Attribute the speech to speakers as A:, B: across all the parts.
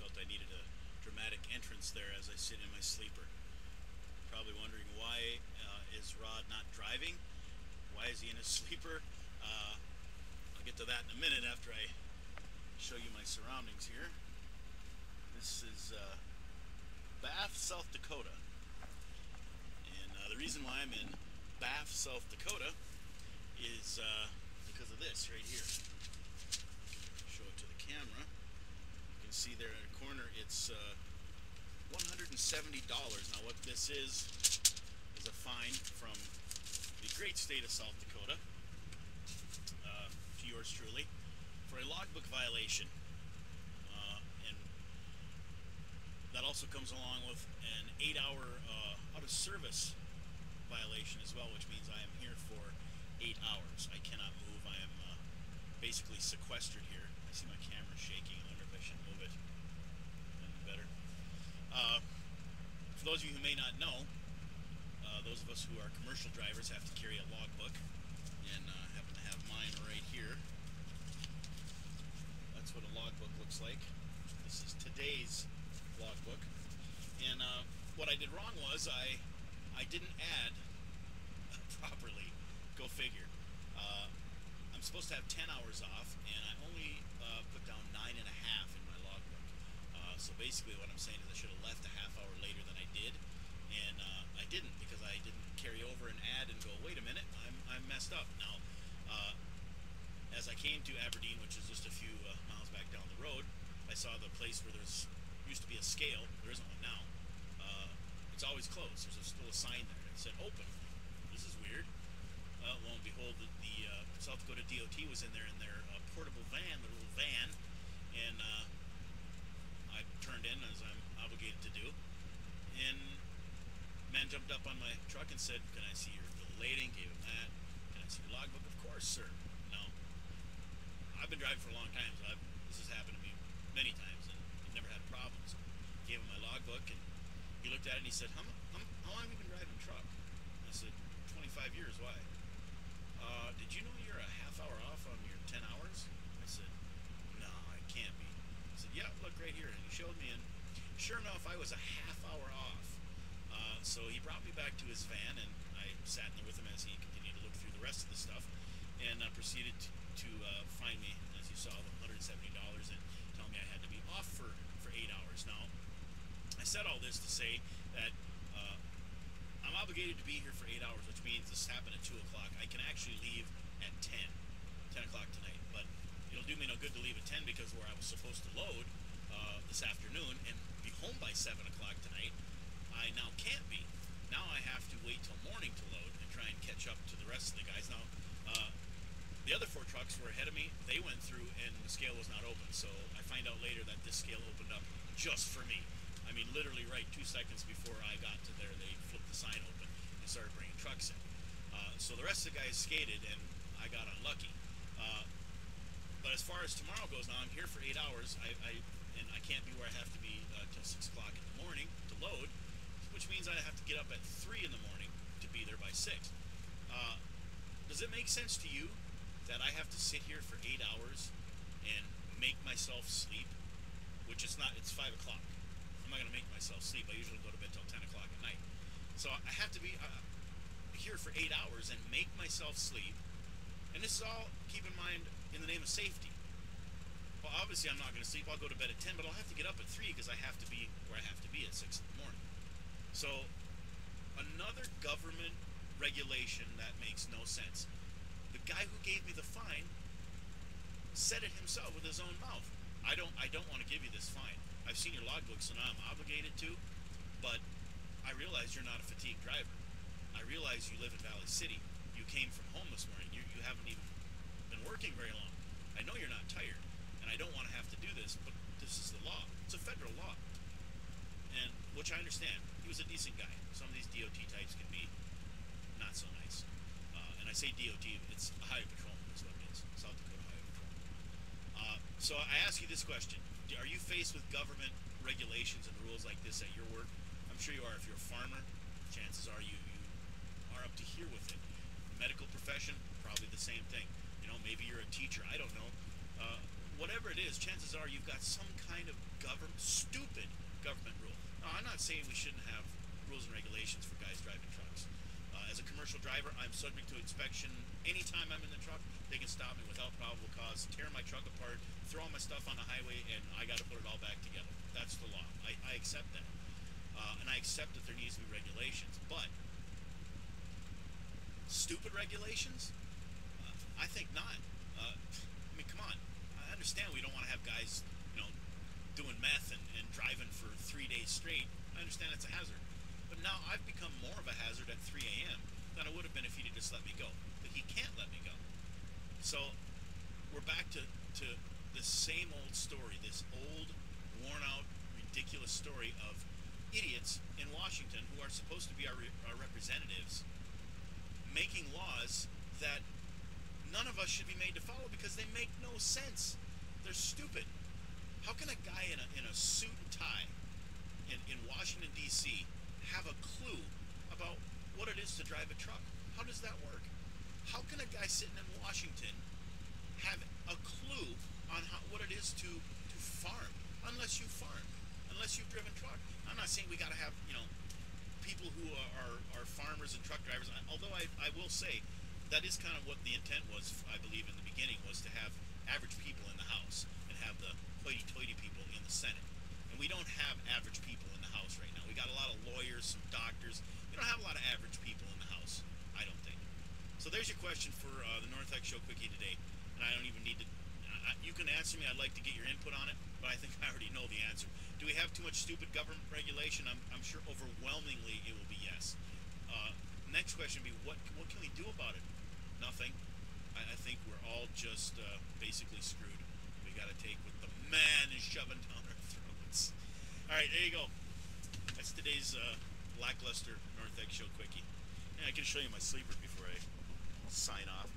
A: felt I needed a dramatic entrance there as I sit in my sleeper. Probably wondering why is Rod not driving? Why is he in his sleeper? I'll get to that in a minute after I show you my surroundings here. This is Bath, South Dakota. And the reason why I'm in Bath, South Dakota is because of this right here. Show it to the camera. You can see there in the corner it's $170. Now what this is a fine from the great state of South Dakota to yours truly for a logbook violation. And that also comes along with an 8-hour out of service violation as well, which means I am here for 8 hours. I cannot move. I am basically sequestered here. I see my camera shaking. I wonder if I should move it. Any better? For those of you who may not know, those of us who are commercial drivers have to carry a logbook, and happen to have mine right here. That's what a logbook looks like. This is today's logbook, and what I did wrong was I didn't add properly. Go figure. I'm supposed to have 10 hours off, and I only put down 9.5 in my logbook. So basically what I'm saying is I should have left a half hour later than I did, and I didn't, because I didn't carry over and add and go, wait a minute, I'm messed up. Now, as I came to Aberdeen, which is just a few miles back down the road, I saw the place where there's used to be a scale. There isn't one now. It's always closed. There's still a sign there that said open. This is weird. Lo and behold, the South Dakota DOT was in there in their portable van, their little van, and I turned in, as I'm obligated to do, and man jumped up on my truck and said, can I see your bill of lading? Gave him that. Can I see your logbook? Of course, sir. No. I've been driving for a long time, so this has happened to me many times, and I've never had problems. Gave him my logbook, and he looked at it and he said, how long have you been driving a truck? I said, 25 years. Why? Did you know you're a half hour off on your 10 hours? I said, no, I can't be. He said, yeah, look right here. And he showed me, and sure enough, I was a half hour off. So he brought me back to his van, and I sat in there with him as he continued to look through the rest of the stuff, and proceeded to fine me, as you saw, the $170, and tell me I had to be off for 8 hours. Now, I said all this to say that I'm obligated to be here for 8 hours, which means this happened at 2 o'clock. I can actually leave at 10 o'clock tonight, but it'll do me no good to leave at 10, because where I was supposed to load this afternoon and be home by 7 o'clock tonight, I now can't be. Now I have to wait till morning to load and try and catch up to the rest of the guys. Now, the other 4 trucks were ahead of me. They went through, and the scale was not open, so I find out later that this scale opened up just for me. I mean, literally right 2 seconds before I got to there, they flipped the sign open and started bringing trucks in. So the rest of the guys skated, and I got unlucky. But as far as tomorrow goes, now I'm here for 8 hours, and I can't be where I have to be till 6 o'clock in the morning to load, which means I have to get up at 3 in the morning to be there by 6. Does it make sense to you that I have to sit here for 8 hours and make myself sleep? Which it's not, it's 5 o'clock. I'm not going to make myself sleep. I usually go to bed till 10 o'clock at night. So I have to be here for 8 hours and make myself sleep. And this is all, keep in mind, in the name of safety. Well, obviously I'm not going to sleep. I'll go to bed at 10, but I'll have to get up at 3 because I have to be where I have to be at 6 in the morning. So another government regulation that makes no sense. The guy who gave me the fine said it himself with his own mouth. I don't want to give you this fine. I've seen your logbook, so now I'm obligated to, but I realize you're not a fatigued driver. I realize you live in Valley City. You came from home this morning. You haven't even been working very long. I know you're not tired, and I don't want to have to do this, but this is the law. It's a federal law, and which I understand. He was a decent guy. Some of these DOT types can be not so nice. And I say DOT, it's a highway patrolman is what it is, South Dakota Highway Patrol. So I ask you this question. Are you faced with government regulations and rules like this at your work? I'm sure you are. If you're a farmer, chances are you are up to here with it. Medical profession, probably the same thing. You know, maybe you're a teacher. I don't know. whatever it is, chances are you've got some kind of stupid government rule. Now, I'm not saying we shouldn't have rules and regulations for guys driving trucks. As a commercial driver, I'm subject to inspection anytime I'm in the truck. They can stop me without probable cause, tear my truck apart, throw all my stuff on the highway, and I got to put it all back together. That's the law. I accept that. And I accept that there needs to be regulations. But stupid regulations? I think not. I mean, come on. I understand we don't want to have guys, doing meth and driving for 3 days straight. I understand it's a hazard. But now I've become more of a hazard at 3 a.m. than I would have been if he'd just let me go. But he can't let me go. So we're back to this same old story, this old, worn-out, ridiculous story of idiots in Washington who are supposed to be our representatives making laws that none of us should be made to follow because they make no sense. They're stupid. How can a guy in a suit and tie in Washington, D.C. have a clue about what it is to drive a truck? How does that work? How can a guy sitting in Washington have a clue on what it is to farm unless you farm, unless you've driven truck? I'm not saying we got to have, people who are farmers and truck drivers, although I will say that is kind of what the intent was, I believe, in the beginning, was to have average people in the House and have the hoity-toity people in the Senate. And we don't have average people in the House right now. We got a lot of lawyers, some doctors. We don't have a lot of average people in the House, I don't think. So there's your question for the NorthXshow Quickie today. And I don't even need to... you can answer me. I'd like to get your input on it, but I think I already know the answer. Do we have too much stupid government regulation? I'm sure overwhelmingly it will be yes. Next question would be, what can we do about it? Nothing. I think we're all just basically screwed. We got to take what the man is shoving down our throats. All right, there you go. That's today's lackluster NorthXshow Quickie. And I can show you my sleeper before I sign off.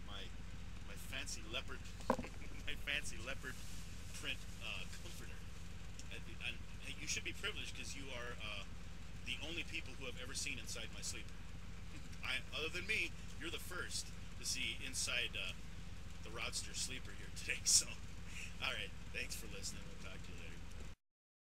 A: My fancy leopard, my fancy leopard print comforter. And you should be privileged because you are the only people who have ever seen inside my sleeper. Other than me, you're the first to see inside the Rodster sleeper here today. So, all right, thanks for listening. We'll talk.